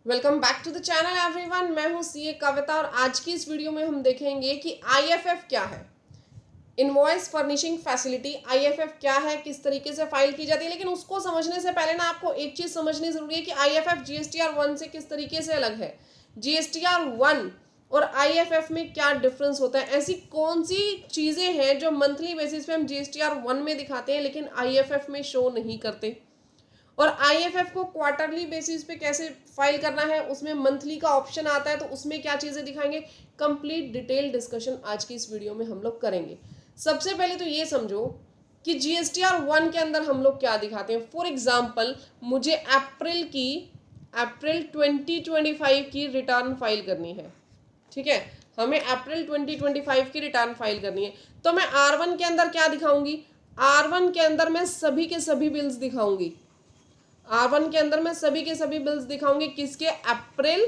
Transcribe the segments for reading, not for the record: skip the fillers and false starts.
Welcome back to the channel everyone. मैं हूं CA कविता और आज की इस वीडियो में हम देखेंगे कि आईएफएफ क्या है। इनवॉइस फर्निशिंग फैसिलिटी आईएफएफ क्या है, किस तरीके से फाइल की जाती है। लेकिन उसको समझने से पहले ना आपको एक चीज समझनी जरूरी है कि आईएफएफ जीएसटीआर 1 से किस तरीके से अलग है। जीएसटीआर 1 और आईएफएफ में क्या डिफरेंस होता है, ऐसी कौन सी चीजें हैं जो मंथली बेसिस पे हम जीएसटीआर 1 में दिखाते हैं लेकिन आईएफएफ में शो नहीं करते, और आईएफएफ को क्वार्टरली बेसिस पे कैसे फाइल करना है, उसमें मंथली का ऑप्शन आता है तो उसमें क्या चीजें दिखाएंगे। कंप्लीट डिटेल डिस्कशन आज की इस वीडियो में हम लोग करेंगे। सबसे पहले तो ये समझो कि जीएसटीआर 1 के अंदर हम लोग क्या दिखाते हैं। फॉर एग्जाम्पल मुझे अप्रैल 2025 की रिटर्न फाइल करनी है, ठीक है। हमें अप्रैल 2025 की रिटर्न फाइल करनी है तो मैं R1 के अंदर क्या दिखाऊंगी। R1 के अंदर मैं सभी के सभी बिल्स दिखाऊंगी। R1 के अंदर मैं सभी के सभी बिल्स दिखाऊंगी, किसके, अप्रैल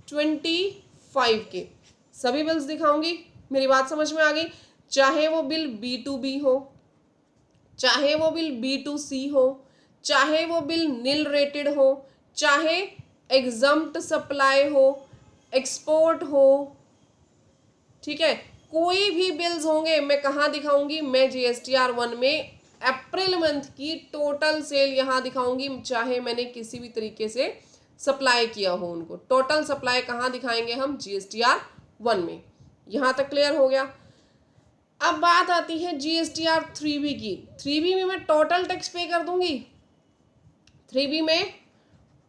25 के सभी बिल्स दिखाऊंगी। मेरी बात समझ में आ गई। चाहे वो बिल B2B हो, चाहे वो बिल B2C हो, चाहे वो बिल नील रेटेड हो, चाहे एग्जम्प्ट सप्लाई हो, एक्सपोर्ट हो, ठीक है। कोई भी बिल्स होंगे मैं कहाँ दिखाऊंगी, मैं जीएसटीआर 1 में अप्रैल मंथ की टोटल सेल यहां दिखाऊंगी, चाहे मैंने किसी भी तरीके से सप्लाई किया हो उनको। टोटल सप्लाई कहाँ दिखाएंगे हम, जीएसटीआर 1 में। यहां तक क्लियर हो गया। अब बात आती है जीएसटीआर 3B की। 3B में मैं टोटल टैक्स पे कर दूंगी। 3B में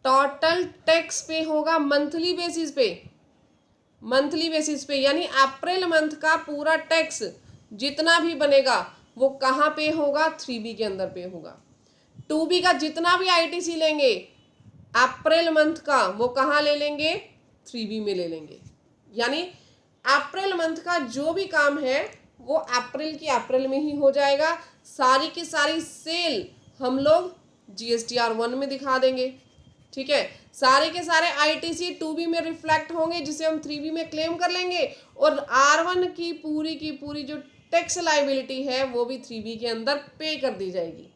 टोटल टैक्स पे होगा मंथली बेसिस पे, मंथली बेसिस पे, यानी अप्रैल मंथ का पूरा टैक्स जितना भी बनेगा वो कहाँ पे होगा, 3B के अंदर पे होगा। 2B का जितना भी आईटीसी लेंगे अप्रैल मंथ का वो कहाँ ले लेंगे, 3B में ले लेंगे। यानी अप्रैल मंथ का जो भी काम है वो अप्रैल की अप्रैल में ही हो जाएगा। सारी की सारी सेल हम लोग जीएसटीआर 1 में दिखा देंगे, ठीक है। सारे के सारे आईटीसी 2B में रिफ्लेक्ट होंगे जिसे हम 3B में क्लेम कर लेंगे, और R1 की पूरी जो टैक्स लाइबिलिटी है वो भी 3B के अंदर पे कर दी जाएगी।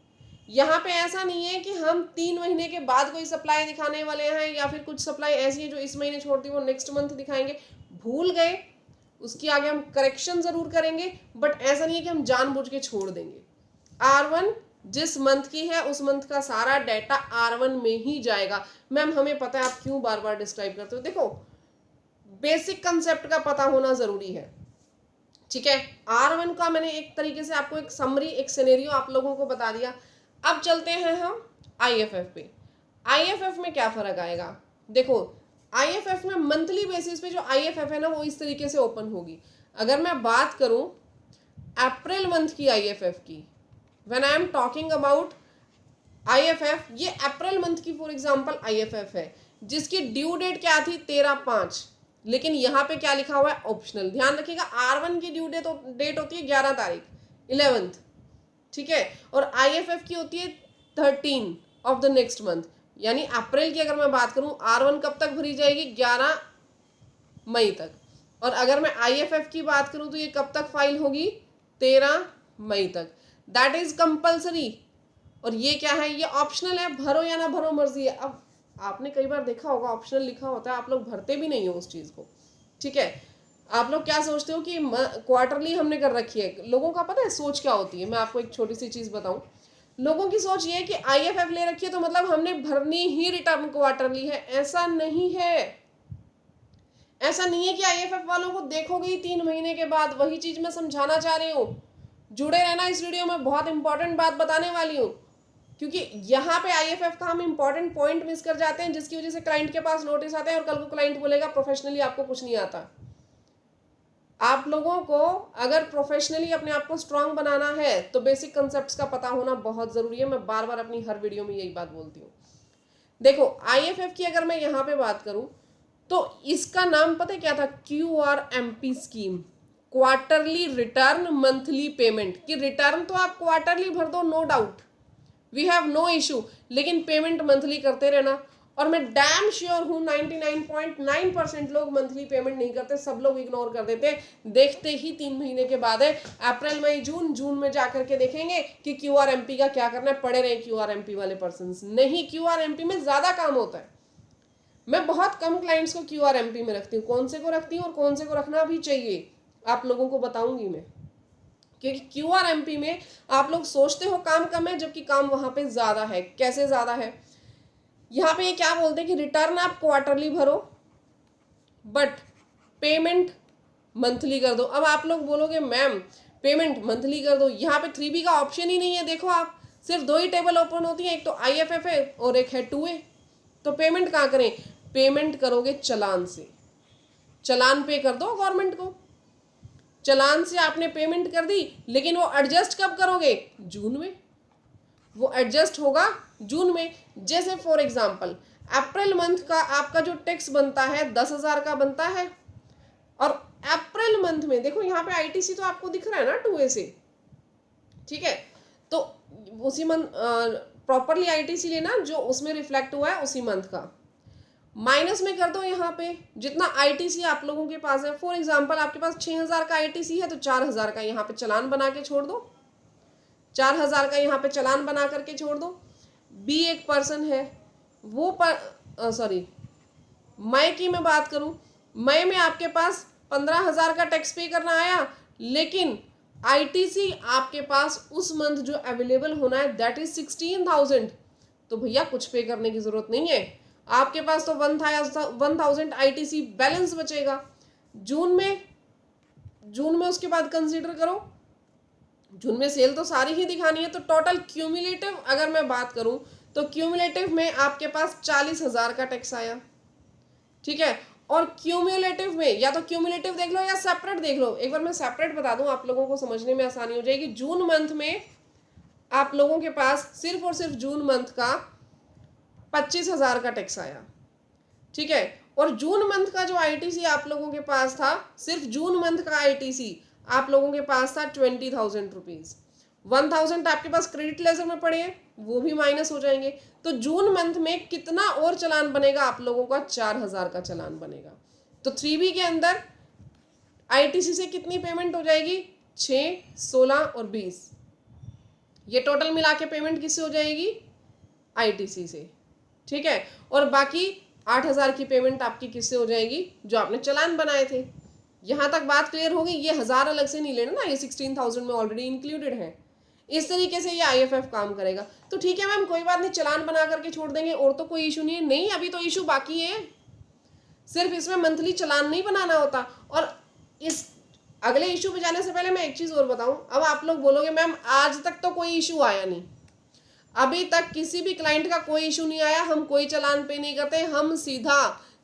यहाँ पे ऐसा नहीं है कि हम 3 महीने के बाद कोई सप्लाई दिखाने वाले हैं या फिर कुछ सप्लाई ऐसी है जो इस महीने छोड़ दी वो नेक्स्ट मंथ दिखाएंगे। भूल गए उसकी आगे हम करेक्शन जरूर करेंगे, बट ऐसा नहीं है कि हम जानबूझ के छोड़ देंगे। R1 जिस मंथ की है उस मंथ का सारा डाटा R1 में ही जाएगा। मैम हमें पता है, आप क्यों बार बार डिस्क्राइब करते हो। देखो बेसिक कंसेप्ट का पता होना जरूरी है, ठीक है। R1 का मैंने एक तरीके से आपको एक समरी, एक सिनेरियो आप लोगों को बता दिया। अब चलते हैं हम आईएफएफ पे। आईएफएफ में क्या फर्क आएगा। देखो आईएफएफ में मंथली बेसिस पे जो आईएफएफ है ना वो इस तरीके से ओपन होगी। अगर मैं बात करूं अप्रैल मंथ की आईएफएफ की, when I am talking about IFF, ये अप्रैल मंथ की फॉर एग्जांपल आईएफएफ है जिसकी ड्यू डेट क्या थी 13/5, लेकिन यहाँ पे क्या लिखा हुआ है, ऑप्शनल। ध्यान रखिएगा R1 की ड्यू डेट होती है 11 तारीख 11th, ठीक है, और आईएफएफ की होती है 13 ऑफ द नेक्स्ट मंथ। यानी अप्रैल की अगर मैं बात करूं R1 कब तक भरी जाएगी, 11 मई तक, और अगर मैं आईएफएफ की बात करूं तो ये कब तक फाइल होगी, 13 मई तक। दैट इज कंपल्सरी, और ये क्या है, ये ऑप्शनल है, भरो या ना भरो मर्जी है। अब आपने कई बार देखा होगा ऑप्शनल लिखा होता है, आप लोग भरते भी नहीं हो उस चीज को, ठीक है। आप लोग क्या सोचते हो कि क्वार्टरली हमने कर रखी है। लोगों का पता है सोच क्या होती है, मैं आपको एक छोटी सी चीज बताऊं। लोगों की सोच ये है कि आईएफएफ ले रखी है तो मतलब हमने भरनी ही रिटर्न क्वार्टरली है। ऐसा नहीं है, ऐसा नहीं है कि आईएफएफ वालों को देखोगे ही 3 महीने के बाद। वही चीज मैं समझाना चाह रही हूँ, जुड़े रहना इस वीडियो में, बहुत इंपॉर्टेंट बात बताने वाली हूँ। क्योंकि यहाँ पे आईएफएफ का हम इंपॉर्टेंट पॉइंट मिस कर जाते हैं जिसकी वजह से क्लाइंट के पास नोटिस आते हैं और कल को क्लाइंट बोलेगा प्रोफेशनली आपको कुछ नहीं आता। आप लोगों को अगर प्रोफेशनली अपने आप को स्ट्रांग बनाना है तो बेसिक कंसेप्ट्स का पता होना बहुत जरूरी है। मैं बार बार अपनी हर वीडियो में यही बात बोलती हूँ। देखो आईएफएफ की अगर मैं यहाँ पे बात करूं तो इसका नाम पता है क्या था, QRMP scheme, quarterly return monthly payment. कि रिटर्न तो आप क्वार्टरली भर दो, no doubt, we have no issue, लेकिन पेमेंट मंथली करते रहना। और मैं डैम श्योर हूं 99.9% लोग मंथली पेमेंट नहीं करते, सब लोग इग्नोर कर देते। देखते ही 3 महीने के बाद है अप्रैल मई जून, जून में जाकर के देखेंगे कि QRMP का क्या करना है, पड़े रहे QRMP वाले पर्सन। नहीं, QRMP में ज्यादा काम होता है। मैं बहुत कम क्लाइंट्स को QRMP में रखती हूँ। कौन से को रखती हूँ और कौन से को रखना भी चाहिए आप लोगों को बताऊंगी मैं, क्योंकि QRMP में आप लोग सोचते हो काम कम है, जबकि काम वहां पे ज्यादा है। कैसे ज्यादा है? यहाँ पे क्या बोलते हैं कि रिटर्न आप क्वार्टरली भरो बट पेमेंट मंथली कर दो। अब आप लोग बोलोगे मैम पेमेंट मंथली कर दो, यहाँ पे 3B का ऑप्शन ही नहीं है। देखो आप सिर्फ 2 ही टेबल ओपन होती है, एक तो IFF है और एक है 2A। तो पेमेंट कहाँ करें? पेमेंट करोगे चलान से। चलान पे कर दो गवर्नमेंट को। चलान से आपने पेमेंट कर दी, लेकिन वो एडजस्ट कब करोगे? जून में। वो एडजस्ट होगा जून में। जैसे फॉर एग्जाम्पल अप्रैल मंथ का आपका जो टैक्स बनता है 10,000 का बनता है, और अप्रैल मंथ में देखो यहाँ पे ITC तो आपको दिख रहा है ना 2A से, ठीक है। तो उसी मंथ प्रॉपरली ITC लेना जो उसमें रिफ्लेक्ट हुआ है उसी मंथ का, माइनस में कर दो यहाँ पे जितना ITC आप लोगों के पास है। फॉर एग्जाम्पल आपके पास 6,000 का ITC है तो 4,000 का यहाँ पे चलान बना के छोड़ दो। 4,000 का यहाँ पे चलान बना करके छोड़ दो। B एक पर्सन है, वो सॉरी मई की मैं बात करूं, मई में आपके पास 15,000 का टैक्स पे करना आया, लेकिन ITC आपके पास उस मंथ जो अवेलेबल होना है दैट इज 16,000। तो भैया कुछ पे करने की जरूरत नहीं है, आपके पास तो 1,000 ITC बैलेंस बचेगा। जून में उसके बाद कंसीडर करो, जून में सेल तो सारी ही दिखानी है। तो टोटल क्यूमुलेटिव अगर मैं बात करूं तो क्यूमुलेटिव में आपके पास 40,000 का टैक्स आया, ठीक है। और क्यूमुलेटिव में या तो क्यूमुलेटिव देख लो या सेपरेट देख लो। एक बार मैं सेपरेट बता दूं, आप लोगों को समझने में आसानी हो जाएगी। जून मंथ में आप लोगों के पास सिर्फ और सिर्फ जून मंथ का 25,000 का टैक्स आया, ठीक है। और जून मंथ का जो ITC आप लोगों के पास था, सिर्फ जून मंथ का ITC आप लोगों के पास था 20,000 रुपीज। 1,000 आपके पास क्रेडिट लेजर में पड़े हैं, वो भी माइनस हो जाएंगे। तो जून मंथ में कितना और चलान बनेगा आप लोगों का? 4,000 का चलान बनेगा। तो 3B के अंदर ITC से कितनी पेमेंट हो जाएगी? 6, 16 और 20। ये टोटल मिला के पेमेंट किससे हो जाएगी? ITC से, ठीक है। और बाकी 8,000 की पेमेंट आपकी किससे हो जाएगी? जो आपने चलान बनाए थे। यहां तक बात क्लियर होगी। ये 1,000 अलग से नहीं लेना ना, ये 16,000 में ऑलरेडी इंक्लूडेड है। इस तरीके से ये IFF काम करेगा। तो ठीक है मैम कोई बात नहीं, चलान बना करके छोड़ देंगे और तो कोई इशू नहीं है। नहीं, अभी तो इशू बाकी है। सिर्फ इसमें मंथली चलान नहीं बनाना होता। और इस अगले इशू पे जाने से पहले मैं एक चीज और बताऊं। अब आप लोग बोलोगे मैम आज तक तो कोई इशू आया नहीं, अभी तक किसी भी क्लाइंट का कोई इशू नहीं आया, हम कोई चलान पे नहीं करते, हम सीधा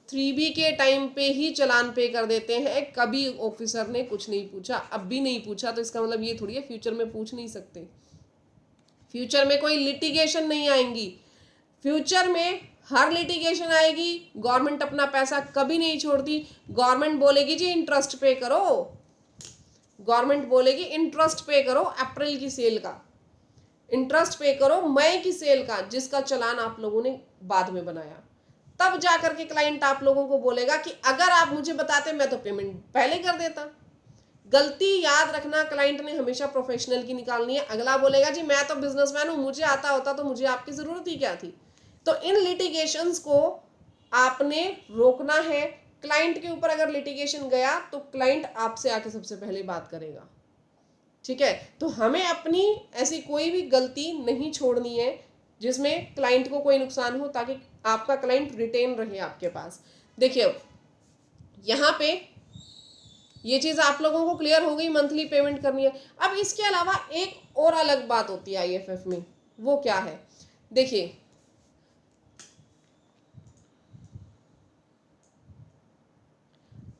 3B के टाइम पे ही चलान पे कर देते हैं। कभी ऑफिसर ने कुछ नहीं पूछा, अब भी नहीं पूछा, तो इसका मतलब ये थोड़ी है फ्यूचर में पूछ नहीं सकते। फ्यूचर में कोई लिटिगेशन नहीं आएंगी। फ्यूचर में हर लिटिगेशन आएगी। गवर्नमेंट अपना पैसा कभी नहीं छोड़ती। गवर्नमेंट बोलेगी जी इंटरेस्ट पे करो, गवर्नमेंट बोलेगी इंटरेस्ट पे करो अप्रैल की सेल का, इंटरेस्ट पे करो मई की सेल का, जिसका चलान आप लोगों ने बाद में बनाया। तब जाकर के क्लाइंट आप लोगों को बोलेगा कि अगर आप मुझे बताते मैं तो पेमेंट पहले कर देता। गलती याद रखना, क्लाइंट ने हमेशा प्रोफेशनल की निकालनी है। अगला बोलेगा जी मैं तो बिजनेसमैन हूं, मुझे आता होता तो मुझे आपकी जरूरत ही क्या थी। तो इन लिटिगेशंस को आपने रोकना है। क्लाइंट के ऊपर अगर लिटिगेशन गया तो क्लाइंट आपसे आके सबसे पहले बात करेगा, ठीक है। तो हमें अपनी ऐसी कोई भी गलती नहीं छोड़नी है जिसमें क्लाइंट को कोई नुकसान हो, ताकि आपका क्लाइंट रिटेन रहे आपके पास। देखिए यहाँ पे ये चीज आप लोगों को क्लियर हो गई, मंथली पेमेंट करनी है। अब इसके अलावा एक और अलग बात होती है IFF में, वो क्या है? देखिए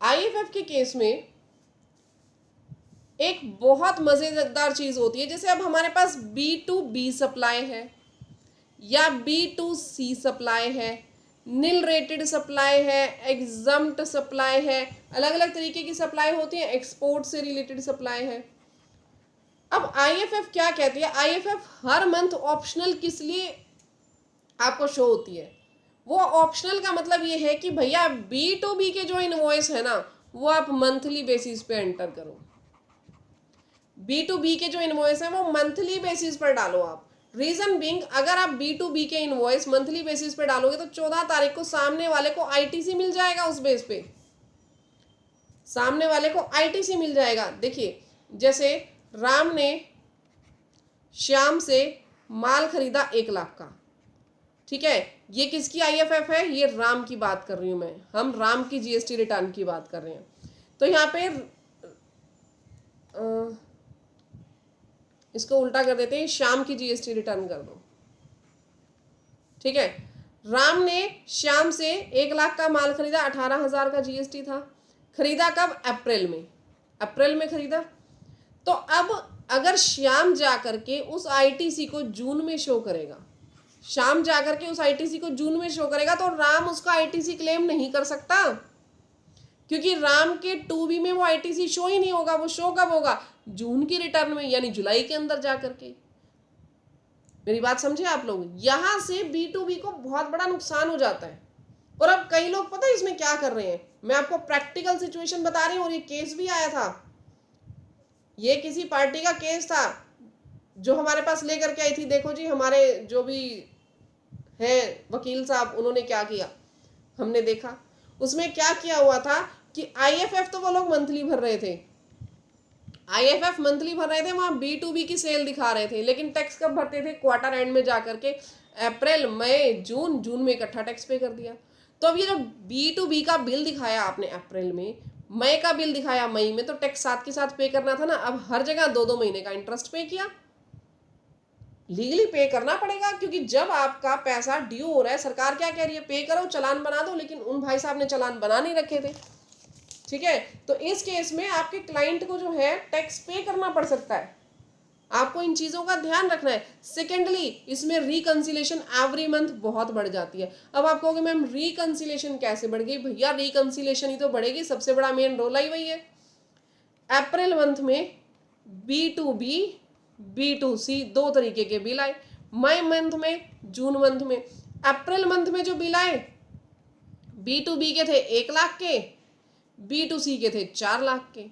IFF के केस में एक बहुत मजेदार चीज होती है। जैसे अब हमारे पास B2B सप्लाई है या B2C सप्लाई है, नील रेटेड सप्लाई है, एग्जम्प्ट सप्लाई है, अलग अलग तरीके की सप्लाई होती है, एक्सपोर्ट से रिलेटेड सप्लाई है। अब IFF क्या कहती है? IFF हर मंथ ऑप्शनल किस लिए आपको शो होती है? वो ऑप्शनल का मतलब ये है कि भैया B2B के जो इनवॉइस है ना, वो आप मंथली बेसिस पे एंटर करो। B2B के जो इनवॉइस है वो मंथली बेसिस पर डालो आप। रीजन बीइंग, अगर आप B2B के इनवॉइस मंथली बेसिस पे डालोगे तो 14 तारीख को सामने वाले को ITC मिल जाएगा, उस बेस पे सामने वाले को ITC मिल जाएगा। देखिए जैसे राम ने श्याम से माल खरीदा 1 लाख का, ठीक है, ये किसकी IFF है, ये राम की बात कर रही हूं मैं, हम राम की GST रिटर्न की बात कर रहे हैं। तो यहाँ पे इसको उल्टा कर देते हैं, श्याम की GST रिटर्न कर दो, ठीक है। राम ने श्याम से 1 लाख का माल खरीदा, 18,000 का GST था, खरीदा कब, अप्रैल में, अप्रैल में खरीदा। तो अब अगर श्याम जा करके उस ITC को जून में शो करेगा, श्याम जा करके उस ITC को जून में शो करेगा, तो राम उसका ITC क्लेम नहीं कर सकता, क्योंकि राम के 2B में वो ITC शो ही नहीं होगा। वो शो कब होगा, जून की रिटर्न में, यानी जुलाई के अंदर जा करके। मेरी बात समझे आप लोग, यहां से B2B को बहुत बड़ा नुकसान हो जाता है। और अब कई लोग पता है इसमें क्या कर रहे हैं, मैं आपको प्रैक्टिकल सिचुएशन बता रही हूँ, और ये केस भी आया था, ये किसी पार्टी का केस था जो हमारे पास लेकर के आई थी। देखो जी, हमारे जो भी हैं वकील साहब, उन्होंने क्या किया, हमने देखा। उसमें क्या किया हुआ था कि IFF तो वो लोग मंथली भर रहे थे, IFF मंथली भर रहे थे, वहां B2B की सेल दिखा रहे थे, लेकिन टैक्स कब भरते थे, क्वार्टर एंड में जाकर के, अप्रैल मई जून, जून में इकट्ठा टैक्स पे कर दिया। तो अब ये जो B2B का बिल दिखाया आपने अप्रैल में, मई का बिल दिखाया मई में, तो टैक्स साथ के साथ पे करना था ना। अब हर जगह 2-2 महीने का इंटरेस्ट पे किया, लीगली पे करना पड़ेगा, क्योंकि जब आपका पैसा ड्यू हो रहा है, सरकार क्या कह रही है, पे करो, चालान बना दो, लेकिन उन भाई साहब ने चालान बना नहीं रखे थे, ठीक है। तो इस केस में आपके क्लाइंट को जो है टैक्स पे करना पड़ सकता है, आपको इन चीजों का ध्यान रखना है। सेकेंडली, इसमें रिकंसिलेशन एवरी मंथ बहुत बढ़ जाती है। अब आप कहोगे मैम रिकंसिलेशन कैसे बढ़ गई, भैया रिकंसिलेशन ही तो बढ़ेगी, सबसे बड़ा मेन रोल ही वही है। अप्रैल मंथ में B2B B2C 2 तरीके के बिल आए, मई मंथ में, जून मंथ में। अप्रैल मंथ में जो बिल आए B2B के थे 1 लाख के, B2C के थे 4 लाख के।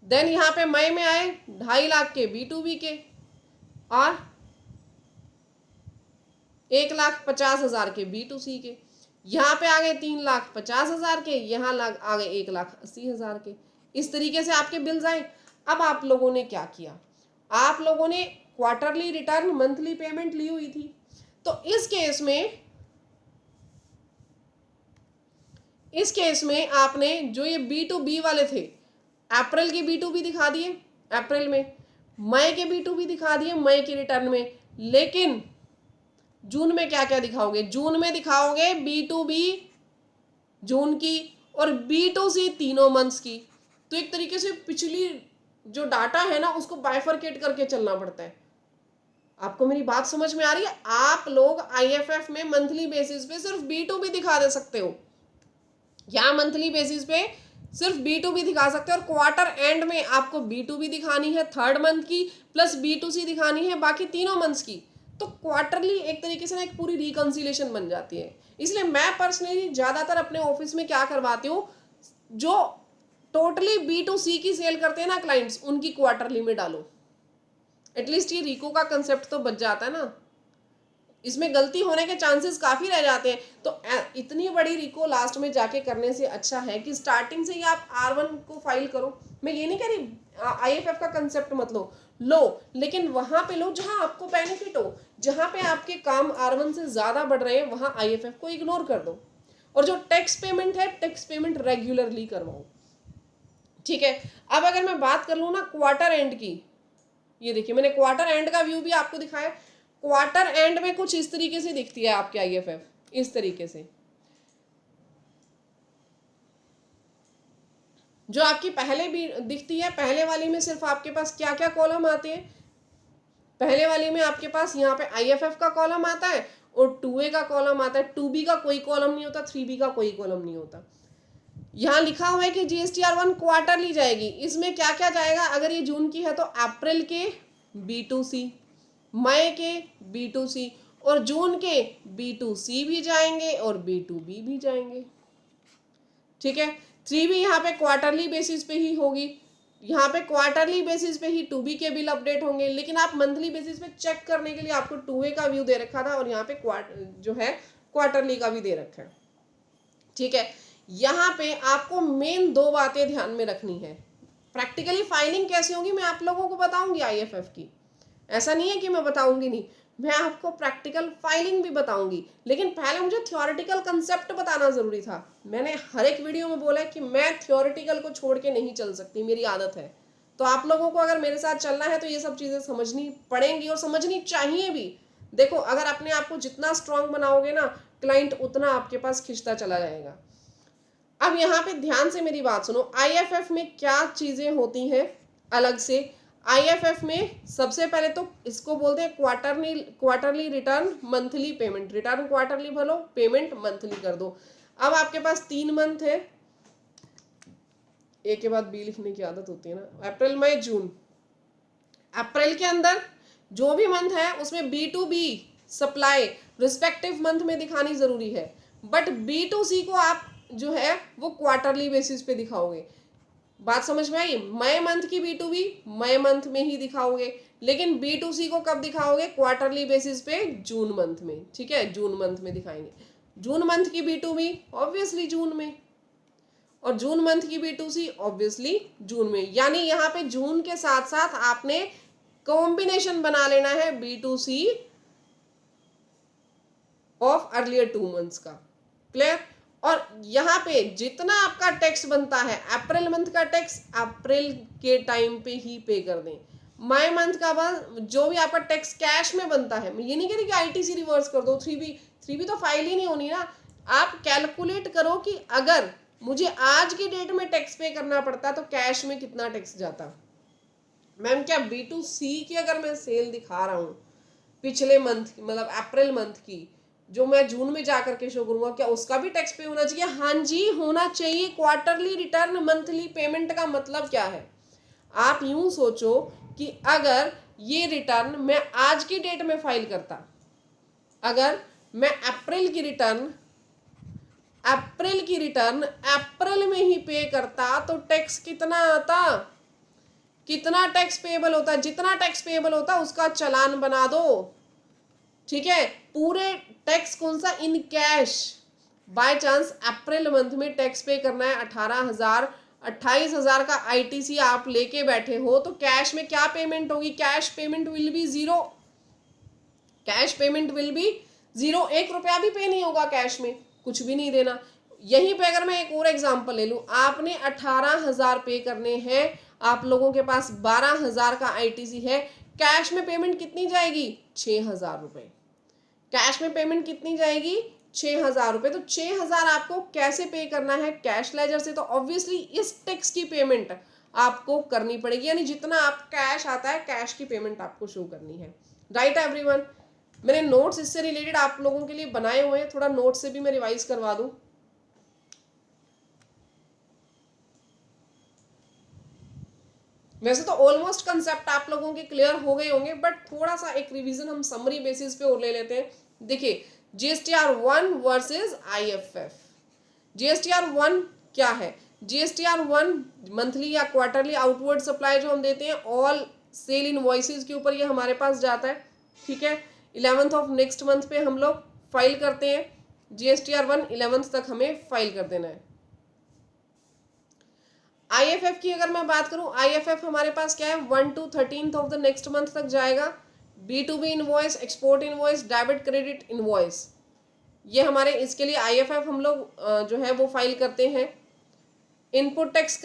देन यहाँ पे मई में आए 2.5 लाख के B2B के, और 1,50,000 के B2C के। यहाँ पे आ गए 3,50,000 के, यहाँ आ गए 1,80,000 के। इस तरीके से आपके बिल्स आए। अब आप लोगों ने क्या किया, आप लोगों ने क्वार्टरली रिटर्न, मंथली पेमेंट ली हुई थी। तो इस केस में आपने जो ये B2B वाले थे, अप्रैल के B2B दिखा दिए अप्रैल में, मई के B2B दिखा दिए मई की रिटर्न में, लेकिन जून में क्या क्या दिखाओगे, जून में दिखाओगे B2B जून की और B2C तीनों मंथ्स की। तो एक तरीके से पिछली जो डाटा है ना, उसको बाइफरकेट करके चलना पड़ता है। आपको मेरी बात समझ में आ रही है? आप लोग IFF में मंथली बेसिस पे सिर्फ B2B दिखा दे सकते हो, या मंथली बेसिस पे सिर्फ B2B दिखा सकते हो, और क्वार्टर एंड में आपको B2B दिखानी है 3rd मंथ की, प्लस B2C दिखानी है बाकी तीनों मंथ्स की। तो क्वार्टरली एक तरीके से ना एक पूरी रिकंसिलेशन बन जाती है। इसलिए मैं पर्सनली ज्यादातर अपने ऑफिस में क्या करवाती हूँ, जो टोटली B2C की सेल करते हैं ना क्लाइंट्स, उनकी क्वार्टरली में डालो, एटलीस्ट ये रिको का कंसेप्ट तो बच जाता है ना। इसमें गलती होने के चांसेस काफी रह जाते हैं। तो इतनी बड़ी रिको लास्ट में जाके करने से अच्छा है कि स्टार्टिंग से ही आप R1 को फाइल करो। मैं ये नहीं कह रही IFF का कंसेप्ट मत लो, लेकिन वहां पे लो जहां आपको बेनिफिट हो, जहां पे आपके काम R1 से ज्यादा बढ़ रहे हैं, वहां IFF को इग्नोर कर दो। और जो टैक्स पेमेंट है, टैक्स पेमेंट रेगुलरली करवाओ, ठीक है। अब अगर मैं बात कर लूँ ना क्वार्टर एंड की, ये देखिए मैंने क्वार्टर एंड का व्यू भी आपको दिखाया। क्वार्टर एंड में कुछ इस तरीके से दिखती है आपके IFF, इस तरीके से। जो आपकी पहले भी दिखती है, पहले वाली में सिर्फ आपके पास क्या क्या कॉलम आते हैं, पहले वाली में आपके पास यहाँ पे IFF का कॉलम आता है और 2A का कॉलम आता है, 2B का कोई कॉलम नहीं होता, 3B का कोई कॉलम नहीं होता। यहाँ लिखा हुआ है कि GSTR1 क्वार्टरली जाएगी। इसमें क्या क्या जाएगा, अगर ये जून की है तो अप्रैल के B2C, मई के B2C, और जून के B2C भी जाएंगे और B2B भी जाएंगे, ठीक है। 3B यहाँ पे क्वार्टरली बेसिस पे ही होगी, यहाँ पे क्वार्टरली बेसिस पे ही टू बी के बिल अपडेट होंगे, लेकिन आप मंथली बेसिस पे चेक करने के लिए आपको टू ए का व्यू दे रखा था और यहाँ पे जो है क्वार्टरली का भी दे रखा है। ठीक है, यहाँ पे आपको मेन दो बातें ध्यान में रखनी है। प्रैक्टिकली फाइलिंग कैसे होगी मैं आप लोगों को बताऊंगी आईएफएफ की, ऐसा नहीं है कि मैं बताऊंगी नहीं, मैं आपको प्रैक्टिकल फाइलिंग भी बताऊंगी, लेकिन पहले मुझे थ्योरेटिकल कंसेप्ट बताना जरूरी था। मैंने हर एक वीडियो में बोला है कि मैं थ्योरेटिकल को छोड़ के नहीं चल सकती, मेरी आदत है। तो आप लोगों को अगर मेरे साथ चलना है तो ये सब चीज़ें समझनी पड़ेंगी और समझनी चाहिए भी। देखो, अगर अपने आप को जितना स्ट्रांग बनाओगे ना, क्लाइंट उतना आपके पास खिंचता चला जाएगा। अब यहाँ पे ध्यान से मेरी बात सुनो, आईएफएफ में क्या चीज़ें होती हैं अलग से। आईएफएफ में सबसे पहले तो इसको बोलते हैं quarterly return monthly payment. Return quarterly भरो, पेमेंट मंथली कर दो। अब आपके पास 3 मंथ है, एक के बाद बी लिखने की आदत होती है ना, अप्रैल मई जून। अप्रैल के अंदर जो भी मंथ है उसमें B2B सप्लाई रिस्पेक्टिव मंथ में दिखानी जरूरी है, बट B2C को आप जो है वो क्वार्टरली बेसिस पे दिखाओगे। बात समझ में आई? मई मंथ की B2B मई मंथ में ही दिखाओगे, लेकिन B2C को कब दिखाओगे? क्वार्टरली बेसिस पे जून मंथ में। ठीक है, जून मंथ में दिखाएंगे। जून मंथ की B2B ऑब्वियसली जून में, और जून मंथ की B2C ऑब्वियसली जून में। यानी यहाँ पे जून के साथ साथ आपने कॉम्बिनेशन बना लेना है B2C ऑफ अर्लियर 2 मंथ्स का। क्लियर? और यहाँ पे जितना आपका टैक्स बनता है, अप्रैल मंथ का टैक्स अप्रैल के टाइम पे ही पे कर दें। मई मंथ का जो भी आपका टैक्स कैश में बनता है, ये नहीं कह रही कि आईटीसी रिवर्स कर दो, 3B तो फाइल ही नहीं होनी ना। आप कैलकुलेट करो कि अगर मुझे आज की डेट में टैक्स पे करना पड़ता तो कैश में कितना टैक्स जाता। मैम क्या B2C की अगर मैं सेल दिखा रहा हूँ पिछले मंथ की, मतलब अप्रैल मंथ की, जो मैं जून में जाकर के शो करूंगा, क्या उसका भी टैक्स पे होना चाहिए? हाँ जी, होना चाहिए। क्वार्टरली रिटर्न मंथली पेमेंट का मतलब क्या है? आप यूं सोचो कि अगर ये रिटर्न मैं आज की डेट में फाइल करता, अगर मैं अप्रैल की रिटर्न अप्रैल में ही पे करता तो टैक्स कितना आता? कितना टैक्स पेएबल होता? जितना टैक्स पेएबल होता उसका चालान बना दो। ठीक है, पूरे टैक्स कौन सा? In cash. By chance April month में टैक्स पे करना है 18,000, 28,000 का आईटीसी आप लेके बैठे हो, तो कैश में क्या पेमेंट होगी? Cash payment will be zero. Cash payment will be zero. 1 रुपया भी पे नहीं होगा कैश में, कुछ भी नहीं देना। यहीं पे अगर मैं एक और एग्जांपल ले लूं, आपने 18,000 पे करने हैं, आप लोगों के पास 12,000 का आईटीसी है, कैश में पेमेंट कितनी जाएगी? 6,000 रुपए। कैश में पेमेंट कितनी जाएगी? 6,000 रुपए। तो 6,000 आपको कैसे पे करना है? कैश लेजर से। तो ऑब्वियसली इस टैक्स की पेमेंट आपको करनी पड़ेगी, यानी जितना आप कैश आता है कैश की पेमेंट आपको शो करनी है। Right everyone? मैंने नोट्स इससे रिलेटेड आप लोगों के लिए बनाए हुए हैं, थोड़ा नोट से भी मैं रिवाइज करवा दूं। वैसे तो ऑलमोस्ट कंसेप्ट आप लोगों के क्लियर हो गए होंगे, बट थोड़ा सा एक रिवीजन हम समरी बेसिस पे और ले लेते हैं। देखिए, GSTR1 वर्सेस IFF। GSTR1 क्या है? GSTR1 मंथली या क्वार्टरली आउटवर्ड सप्लाई जो हम देते हैं ऑल सेल इनवॉइसेस के ऊपर ये हमारे पास जाता है। ठीक है, 11th ऑफ नेक्स्ट मंथ पे हम लोग फाइल करते हैं। GSTR1 11th तक हमें फाइल कर देना है। IFF की अगर मैं बात करूं, IFF हमारे पास क्या है? 1 to 13th of the next month तक जाएगा। B2B invoice, export invoice, debit credit invoice, ये हमारे इसके लिए IFF हम लोग जो है वो फाइल करते हैं। इनपुट टैक्स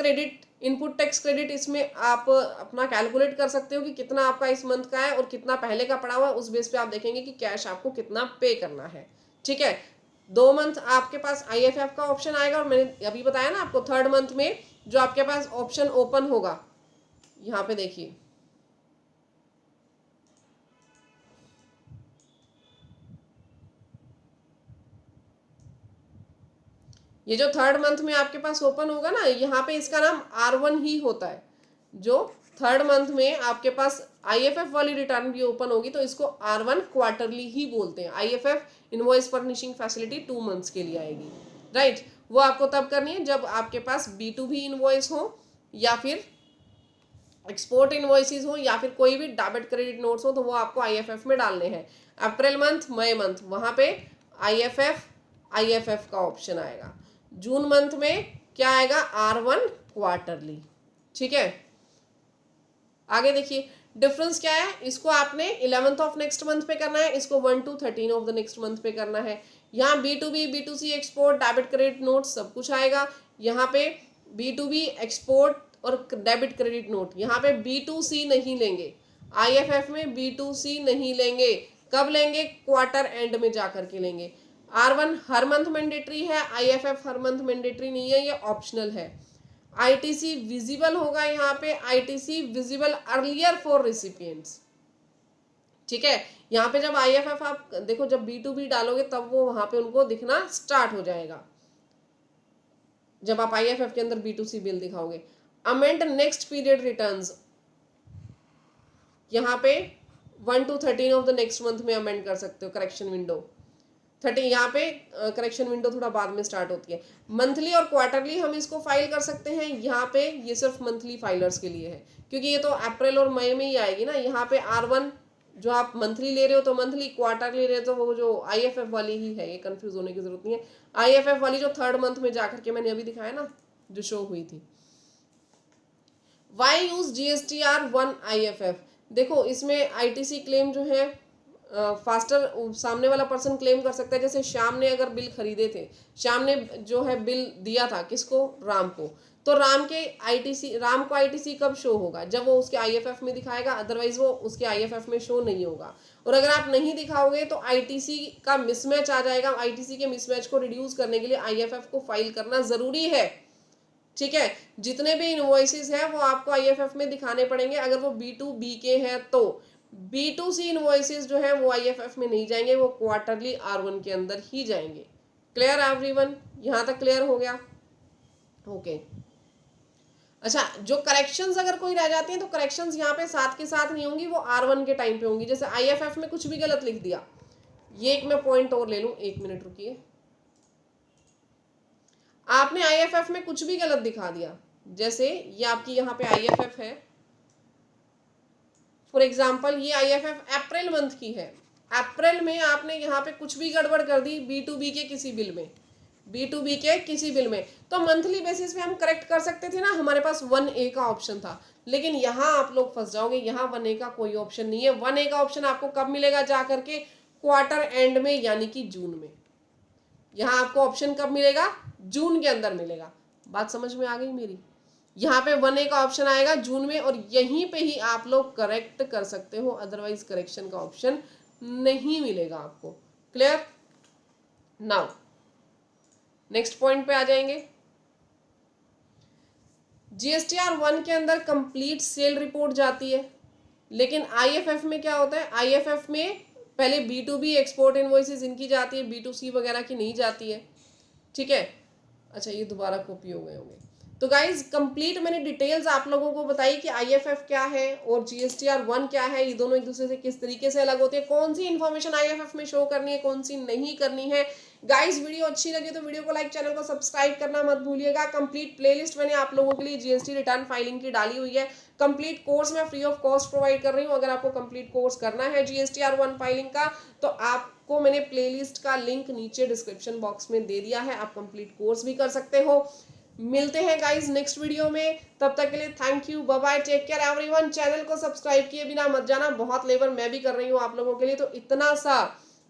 क्रेडिट इसमें आप अपना कैलकुलेट कर सकते हो कि कितना आपका इस मंथ का है और कितना पहले का पड़ा हुआ है। उस बेस पे आप देखेंगे कि कैश आपको कितना पे करना है। ठीक है, 2 मंथ आपके पास IFF का ऑप्शन आएगा, और मैंने अभी बताया ना आपको, 3rd मंथ में जो आपके पास ऑप्शन ओपन होगा, यहाँ पे देखिए, ये जो 3rd मंथ में आपके पास ओपन होगा ना, यहाँ पे इसका नाम R1 ही होता है। जो 3rd मंथ में आपके पास IFF वाली रिटर्न भी ओपन होगी तो इसको R1 क्वार्टरली ही बोलते हैं। IFF invoice furnishing facility 2 months के लिए आएगी। राइट, वो आपको तब करनी है जब आपके पास B2B इनवॉइस हो या फिर एक्सपोर्ट इनवॉइसेस हो या फिर कोई भी डेबिट क्रेडिट नोट्स हो तो वो आपको आईएफएफ में डालने हैं। अप्रैल मंथ, मई मंथ, वहां पे आईएफएफ का ऑप्शन आएगा। जून मंथ में क्या आएगा, R1 क्वार्टरली। ठीक है, आगे देखिए डिफरेंस क्या है, इसको आपने 11th ऑफ नेक्स्ट मंथ पे करना है, इसको 1 to 13 of the next month पे करना है। यहाँ B2B, B2C export, debit credit note सब कुछ आएगा। यहाँ पे B2B एक्सपोर्ट और डेबिट क्रेडिट नोट, यहाँ पे B2C नहीं लेंगे, आईएफएफ में B2C नहीं लेंगे। कब लेंगे, क्वार्टर एंड में जाकर के लेंगे। R1 हर मंथ मैंडेटरी है, आईएफएफ हर मंथ मैंडेटरी नहीं है, ये ऑप्शनल है। आईटीसी विजिबल होगा यहाँ पे, आईटीसी विजिबल अर्लियर फॉर रिसिपिएंट्स। ठीक है, यहाँ पे जब आईएफएफ आप देखो, जब B2B डालोगे तब वो वहां पे उनको दिखना स्टार्ट हो जाएगा, जब आप आईएफएफ के अंदर B2C बिल दिखाओगे। अमेंड नेक्स्ट पीरियड रिटर्न्स, यहाँ पे 1 to 13 of the next month में अमेंड कर सकते हो। करेक्शन विंडो 30, यहाँ पे करेक्शन विंडो थोड़ा बाद में स्टार्ट होती है। मंथली और क्वार्टरली हम इसको फाइल कर सकते हैं, यहाँ पे ये सिर्फ मंथली फाइलर्स के लिए है, क्योंकि ये तो अप्रैल और मई में ही आएगी ना। यहाँ पे R1 जो आप मंथली ले रहे हो तो मंथली, क्वार्टरली ले रहे हो तो वो जो आईएफएफ वाली ही है, ये कंफ्यूज होने की जरूरत नहीं है। आईएफएफ वाली जो थर्ड मंथ में जाकर के मैंने अभी दिखाया ना, जो शो हुई थी। वाई यूज GSTR1 आईएफएफ, देखो इसमें आईटीसी क्लेम जो है फास्टर सामने वाला पर्सन क्लेम कर सकता है। जैसे श्याम ने अगर बिल खरीदे थे, श्याम ने जो है बिल दिया था किसको, राम को, तो राम को आईटीसी कब शो होगा, जब वो उसके आईएफएफ में दिखाएगा, अदरवाइज वो उसके आईएफएफ में शो नहीं होगा। और अगर आप नहीं दिखाओगे तो आईटीसी का मिसमैच आ जाएगा। आईटीसी के मिसमैच को रिड्यूस करने के लिए आईएफएफ को फाइल करना जरूरी है। ठीक है, जितने भी इनवॉइसेस हैं वो आपको आईएफएफ में दिखाने पड़ेंगे। अगर वो B2B के हैं तो B2C इनवॉइसेस जो है वो आईएफएफ में नहीं जाएंगे, वो क्वार्टरली R1 के अंदर ही जाएंगे। क्लियर एवरीवन, यहां तक क्लियर हो गया? ओके। अच्छा, जो करेक्शंस अगर कोई रह जाती हैं तो करेक्शंस यहाँ पे साथ के साथ नहीं होंगी, वो R1 के टाइम पे होंगी। जैसे आईएफएफ में कुछ भी गलत लिख दिया, ये एक मैं पॉइंट और ले लूं, 1 मिनट रुकिए। आपने आईएफएफ में कुछ भी गलत दिखा दिया, जैसे ये आपकी यहाँ पे आईएफएफ है, फॉर एग्जाम्पल ये आईएफएफ अप्रैल मंथ की है, अप्रैल में आपने यहाँ पे कुछ भी गड़बड़ कर दी B2B के किसी बिल में, B2B के किसी बिल में, तो मंथली बेसिस पे हम करेक्ट कर सकते थे ना, हमारे पास 1A का ऑप्शन था। लेकिन यहाँ आप लोग फंस जाओगे, यहाँ 1A का कोई ऑप्शन नहीं है। 1A का ऑप्शन आपको कब मिलेगा, जा करके क्वार्टर एंड में, यानी कि जून में। यहाँ आपको ऑप्शन कब मिलेगा, जून के अंदर मिलेगा। बात समझ में आ गई मेरी? यहाँ पे 1A का ऑप्शन आएगा जून में, और यहीं पे ही आप लोग करेक्ट कर सकते हो, अदरवाइज करेक्शन का ऑप्शन नहीं मिलेगा आपको। क्लियर? नाउ नेक्स्ट पॉइंट पे आ जाएंगे। GSTR1 के अंदर कंप्लीट सेल रिपोर्ट जाती है, लेकिन आईएफएफ में क्या होता है, आईएफएफ में पहले B2B एक्सपोर्ट इनवॉइसेस इनकी जाती है, B2C वगैरह की नहीं जाती है। ठीक है, अच्छा ये दोबारा कॉपी हो गए होंगे। तो गाइज कंप्लीट मैंने डिटेल्स आप लोगों को बताई कि आईएफएफ क्या है और GSTR1 क्या है, ये दोनों एक दूसरे से किस तरीके से अलग होते हैं, कौन सी इन्फॉर्मेशन आईएफएफ में शो करनी है, कौन सी नहीं करनी है। गाइज वीडियो अच्छी लगी तो वीडियो को लाइक, चैनल को सब्सक्राइब करना मत भूलिएगा। कंप्लीट प्लेलिस्ट मैंने आप लोगों के लिए जीएसटी रिटर्न फाइलिंग की डाली हुई है। कंप्लीट कोर्स मैं फ्री ऑफ कॉस्ट प्रोवाइड कर रही हूँ। अगर आपको कंप्लीट कोर्स करना है GSTR1 फाइलिंग का तो आपको मैंने प्लेलिस्ट का लिंक नीचे डिस्क्रिप्शन बॉक्स में दे दिया है, आप कंप्लीट कोर्स भी कर सकते हो। मिलते हैं गाइज नेक्स्ट वीडियो में, तब तक के लिए thank you, bye bye, take care everyone. Channel को सब्सक्राइब किए बिना मत जाना, बहुत लेबर मैं भी कर रही हूँ आप लोगों के लिए, तो इतना सा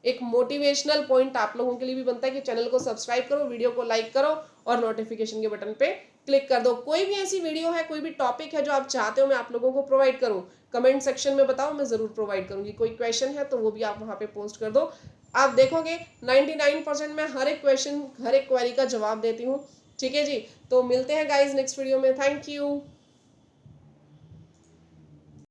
एक मोटिवेशनल पॉइंट आप लोगों के लिए भी बनता है कि चैनल को सब्सक्राइब करो, वीडियो को लाइक करो और नोटिफिकेशन के बटन पे क्लिक कर दो। कोई भी ऐसी वीडियो है, कोई भी टॉपिक है जो आप चाहते हो मैं आप लोगों को प्रोवाइड करूं, कमेंट सेक्शन में बताओ, मैं जरूर प्रोवाइड करूंगी। कोई क्वेश्चन है तो वो भी आप वहां पे पोस्ट कर दो। आप देखोगे 99% मैं हर एक क्वेश्चन, हर एक क्वेरी का जवाब देती हूँ। ठीक है जी, तो मिलते हैं गाइज नेक्स्ट वीडियो में। Thank you.